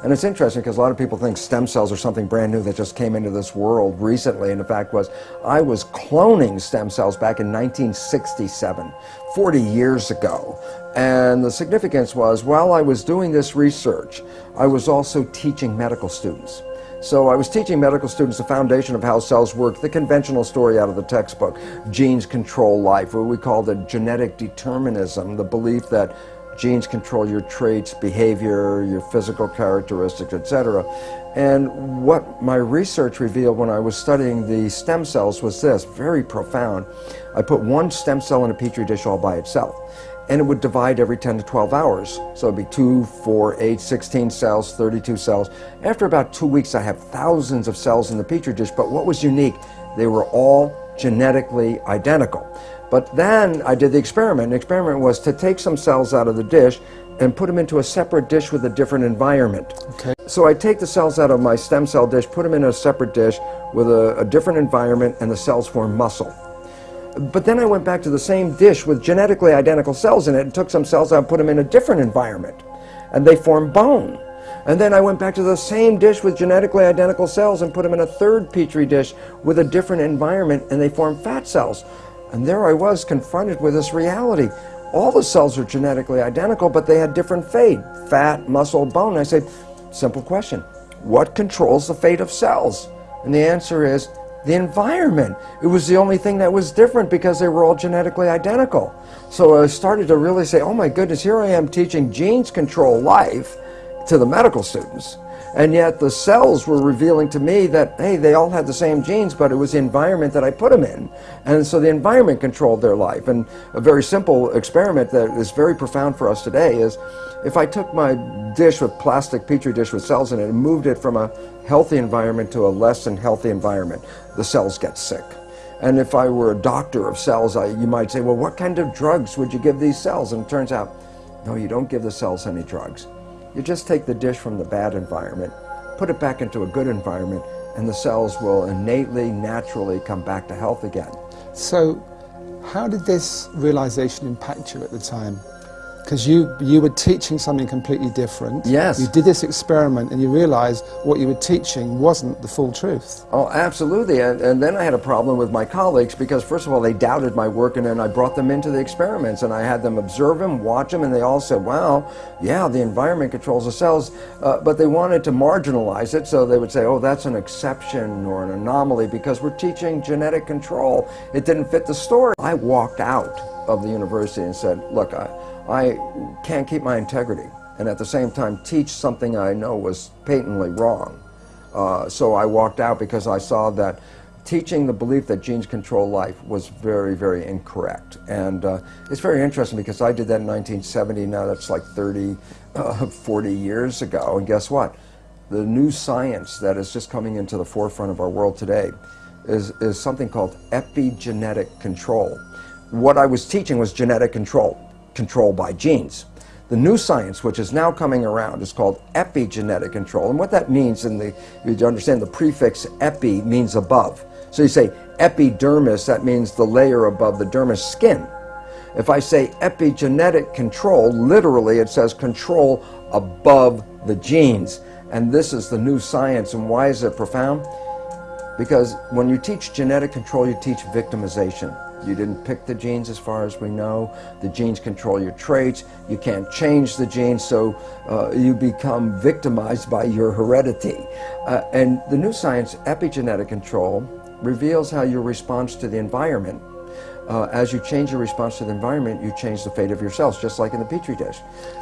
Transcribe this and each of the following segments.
And it's interesting because a lot of people think stem cells are something brand new that just came into this world recently, and the fact was I was cloning stem cells back in 1967, 40 years ago. And the significance was, while I was doing this research, I was also teaching medical students. So I was teaching medical students the foundation of how cells work, the conventional story out of the textbook, genes control life, what we call the genetic determinism, the belief that genes control your traits, behavior, your physical characteristics, etc. And what my research revealed when I was studying the stem cells was this, very profound. I put one stem cell in a petri dish all by itself, and it would divide every 10 to 12 hours. So it'd be 2, 4, 8, 16 cells, 32 cells. After about 2 weeks, I have thousands of cells in the petri dish, but what was unique, they were all genetically identical. But then I did the experiment. The experiment was to take some cells out of the dish and put them into a separate dish with a different environment. Okay. So I take the cells out of my stem cell dish, put them in a separate dish with a different environment, and the cells form muscle. But then I went back to the same dish with genetically identical cells in it and took some cells out and put them in a different environment, and they formed bone. And then I went back to the same dish with genetically identical cells and put them in a third petri dish with a different environment, and they formed fat cells. And there I was confronted with this reality. All the cells are genetically identical, but they had different fate, fat, muscle, bone. And I said, simple question, what controls the fate of cells? And the answer is the environment. It was the only thing that was different because they were all genetically identical. So I started to really say, oh my goodness, here I am teaching genes control life to the medical students. And yet the cells were revealing to me that, hey, they all had the same genes, but it was the environment that I put them in. And so the environment controlled their life. And a very simple experiment that is very profound for us today is, if I took my dish with plastic petri dish with cells in it and moved it from a healthy environment to a less than healthy environment, the cells get sick. And if I were a doctor of cells, you might say, well, what kind of drugs would you give these cells? And it turns out, no, you don't give the cells any drugs. You just take the dish from the bad environment, put it back into a good environment, and the cells will innately, naturally come back to health again. So how did this realization impact you at the time? Because you were teaching something completely different. Yes. You did this experiment and you realized what you were teaching wasn't the full truth. Oh, absolutely. And then I had a problem with my colleagues because, first of all, they doubted my work, and then I brought them into the experiments and I had them observe them, watch them, and they all said, wow, yeah, the environment controls the cells, but they wanted to marginalize it, so they would say, oh, that's an exception or an anomaly because we're teaching genetic control. It didn't fit the story. I walked out of the university and said, look, I can't keep my integrity and at the same time teach something I know was patently wrong. So I walked out because I saw that teaching the belief that genes control life was very, very incorrect. And it's very interesting because I did that in 1970, now that's like 40 years ago, and guess what? The new science that is just coming into the forefront of our world today is something called epigenetic control. What I was teaching was genetic control by genes. The new science, which is now coming around, is called epigenetic control. And what that means, you understand the prefix epi means above. So you say epidermis, that means the layer above the dermis, skin. If I say epigenetic control, literally it says control above the genes. And this is the new science. And why is it profound? Because when you teach genetic control, you teach victimization. You didn't pick the genes as far as we know. The genes control your traits. You can't change the genes, so you become victimized by your heredity. And the new science, epigenetic control, reveals how your response to the environment, as you change your response to the environment, you change the fate of your cells, just like in the Petri dish.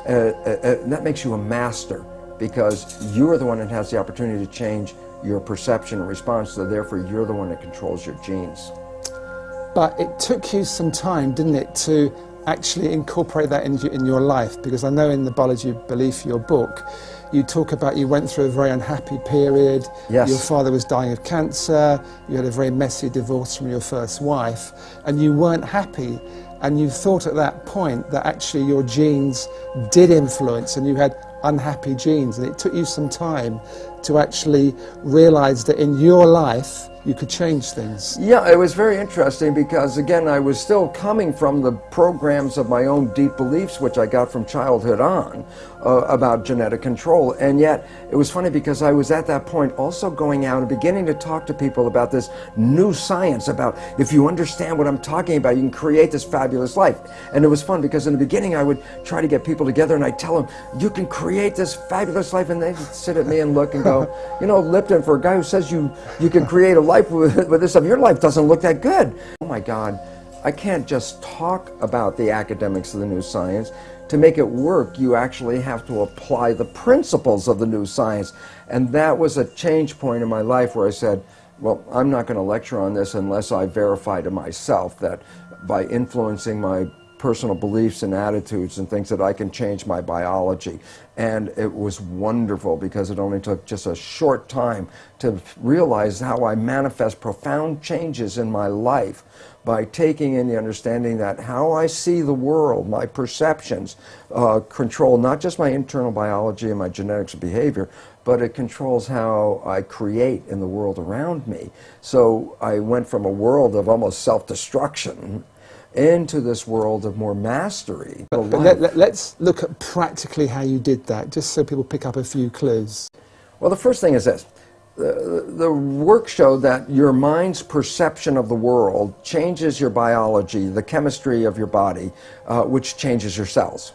That makes you a master because you are the one that has the opportunity to change your perception and response, so therefore you're the one that controls your genes. But it took you some time, didn't it, to actually incorporate that in your life? Because I know in the Biology of Belief, your book, you talk about you went through a very unhappy period. Yes. Your father was dying of cancer. You had a very messy divorce from your first wife, and you weren't happy. And you thought at that point that actually your genes did influence, and you had unhappy genes, and it took you some time to actually realize that in your life you could change things? Yeah, it was very interesting because, again, I was still coming from the programs of my own deep beliefs, which I got from childhood on, about genetic control. And yet, it was funny because I was at that point also going out and beginning to talk to people about this new science, about if you understand what I'm talking about, you can create this fabulous life. And it was fun because in the beginning I would try to get people together and I'd tell them, you can create this fabulous life, and they'd sit at me and look and go, you know, Lipton, for a guy who says you can create a life with this stuff, your life doesn't look that good. Oh my God, I can't just talk about the academics of the new science. To make it work, you actually have to apply the principles of the new science. And that was a change point in my life where I said, well, I'm not going to lecture on this unless I verify to myself that by influencing my personal beliefs and attitudes and things that I can change my biology. And it was wonderful because it only took just a short time to realize how I manifest profound changes in my life by taking in the understanding that how I see the world, my perceptions, control not just my internal biology and my genetics and behavior, but it controls how I create in the world around me. So I went from a world of almost self-destruction into this world of more mastery. But let's look at practically how you did that, just so people pick up a few clues. Well, the first thing is this. The work showed that your mind's perception of the world changes your biology, the chemistry of your body, which changes your cells.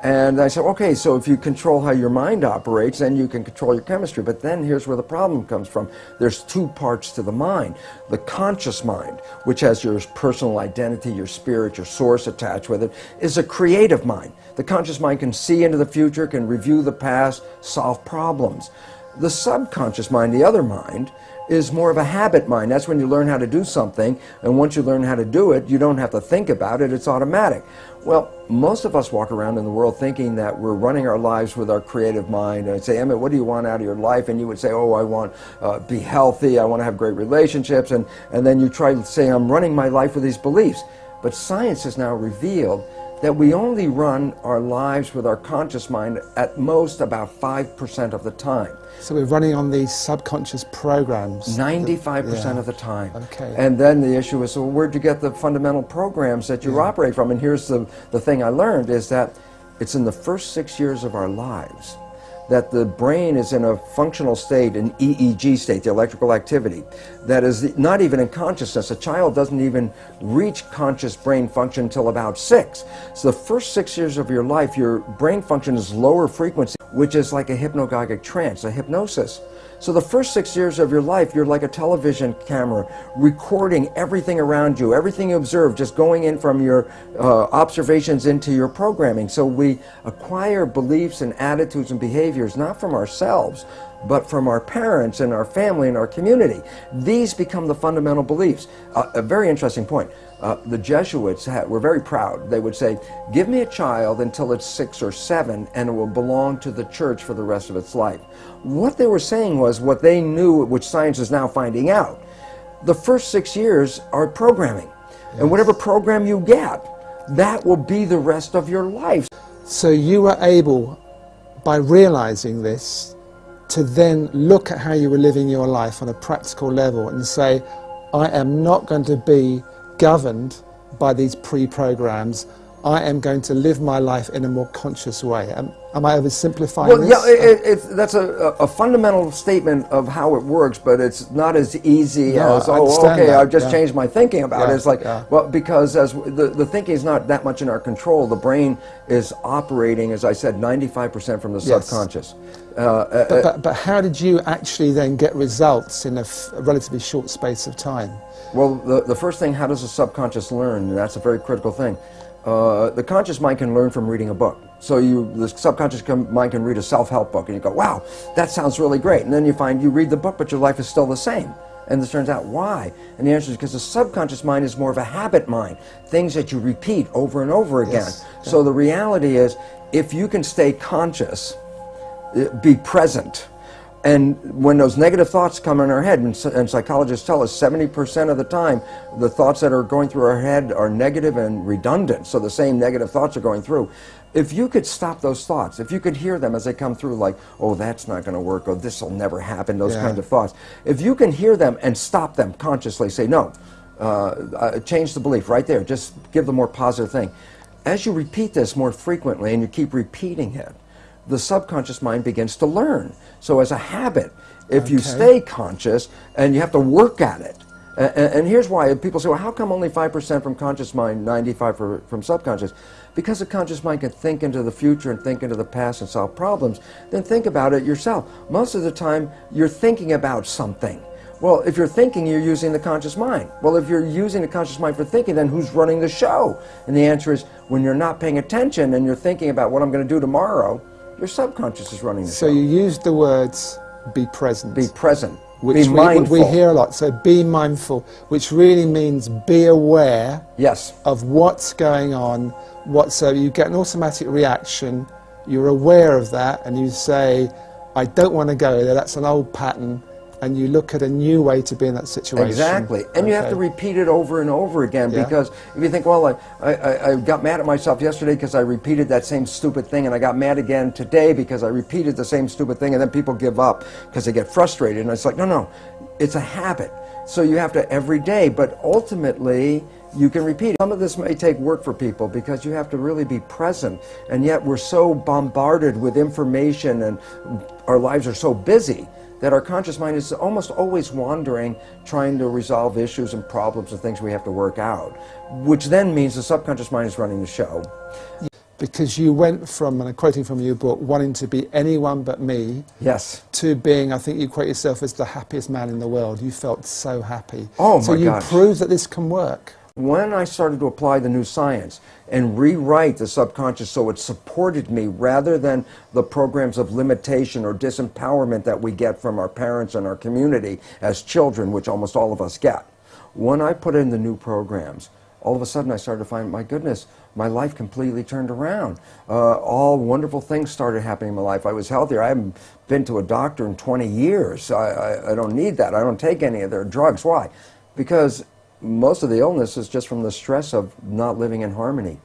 And I said, okay, so if you control how your mind operates, then you can control your chemistry. But then here's where the problem comes from. There's two parts to the mind. The conscious mind, which has your personal identity, your spirit, your source attached with it, is a creative mind. The conscious mind can see into the future, can review the past, solve problems. The subconscious mind, the other mind, is more of a habit mind. That's when you learn how to do something, and once you learn how to do it, you don't have to think about it, it's automatic. Well, most of us walk around in the world thinking that we're running our lives with our creative mind, and I'd say, Emmett, what do you want out of your life? And you would say, oh, I want to be healthy, I want to have great relationships, and then you try to say, I'm running my life with these beliefs. But science has now revealed that we only run our lives with our conscious mind at most about 5% of the time. So we're running on these subconscious programs? 95% of the time. Okay. And then the issue is, well, where'd you get the fundamental programs that you operate from? And here's the thing I learned is that it's in the first 6 years of our lives that the brain is in a functional state, an EEG state, the electrical activity, that is not even in consciousness. A child doesn't even reach conscious brain function until about 6. So the first 6 years of your life, your brain function is lower frequency, which is like a hypnagogic trance, a hypnosis. So the first 6 years of your life, you're like a television camera, recording everything around you, everything you observe, just going in from your observations into your programming. So we acquire beliefs and attitudes and behaviors, not from ourselves, but from our parents and our family and our community. These become the fundamental beliefs. A very interesting point. The Jesuits were very proud. They would say, give me a child until it's 6 or 7 and it will belong to the church for the rest of its life. What they were saying was what they knew, which science is now finding out. The first 6 years are programming. Yes. And whatever program you get, that will be the rest of your life. So you were able, by realizing this, to then look at how you were living your life on a practical level and say, I am not going to be governed by these pre-programs. I am going to live my life in a more conscious way. Am I oversimplifying this? Well, yeah, that's a fundamental statement of how it works, but it's not as easy as, oh, okay, I've just changed my thinking about it. It's like, well, because as the thinking is not that much in our control. The brain is operating, as I said, 95% from the subconscious. But how did you actually then get results in a relatively short space of time? Well, the first thing, how does the subconscious learn? And that's a very critical thing. The conscious mind can learn from reading a book. So the subconscious mind can read a self-help book and you go, wow, that sounds really great. And then you find you read the book, but your life is still the same. And it turns out, why? And the answer is because the subconscious mind is more of a habit mind, things that you repeat over and over again. Yes. So the reality is, if you can stay conscious, be present, And when those negative thoughts come in our head, and psychologists tell us 70% of the time, the thoughts that are going through our head are negative and redundant, so the same negative thoughts are going through. If you could stop those thoughts, if you could hear them as they come through, like, oh, that's not going to work, or this will never happen, those kinds of thoughts. If you can hear them and stop them consciously, say, no, change the belief right there, just give the more positive thing. As you repeat this more frequently and you keep repeating it, the subconscious mind begins to learn. So as a habit, if you stay conscious, and you have to work at it, and here's why people say, well, how come only 5% from conscious mind, 95% from subconscious? Because the conscious mind can think into the future and think into the past and solve problems. Then think about it yourself. Most of the time, you're thinking about something. Well, if you're thinking, you're using the conscious mind. Well, if you're using the conscious mind for thinking, then who's running the show? And the answer is, when you're not paying attention and you're thinking about what I'm going to do tomorrow, your subconscious is running the show. So you used the words, be present. Be present. Which be mindful. We hear a lot. So be mindful, which really means be aware of what's going on. So you get an automatic reaction, you're aware of that, and you say, I don't want to go there, that's an old pattern, and you look at a new way to be in that situation. Exactly. And you have to repeat it over and over again, because if you think, well, I got mad at myself yesterday because I repeated that same stupid thing, and I got mad again today because I repeated the same stupid thing, and then people give up because they get frustrated. And it's like, no, it's a habit. So you have to every day, but ultimately you can repeat it. Some of this may take work for people because you have to really be present, and yet we're so bombarded with information and our lives are so busy that our conscious mind is almost always wandering, trying to resolve issues and problems and things we have to work out, which then means the subconscious mind is running the show. Because you went from, and I'm quoting from your book, wanting to be anyone but me, to being, I think you quote yourself as the happiest man in the world. You felt so happy. Oh my gosh. So you proved that this can work. When I started to apply the new science and rewrite the subconscious so it supported me rather than the programs of limitation or disempowerment that we get from our parents and our community as children, which almost all of us get. When I put in the new programs, all of a sudden I started to find, my goodness, my life completely turned around. All wonderful things started happening in my life. I was healthier. I haven't been to a doctor in 20 years. I don't need that. I don't take any of their drugs. Why? Because most of the illness is just from the stress of not living in harmony.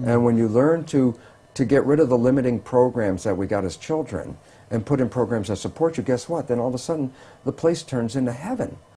And when you learn to get rid of the limiting programs that we got as children and put in programs that support you, guess what? Then all of a sudden the place turns into heaven.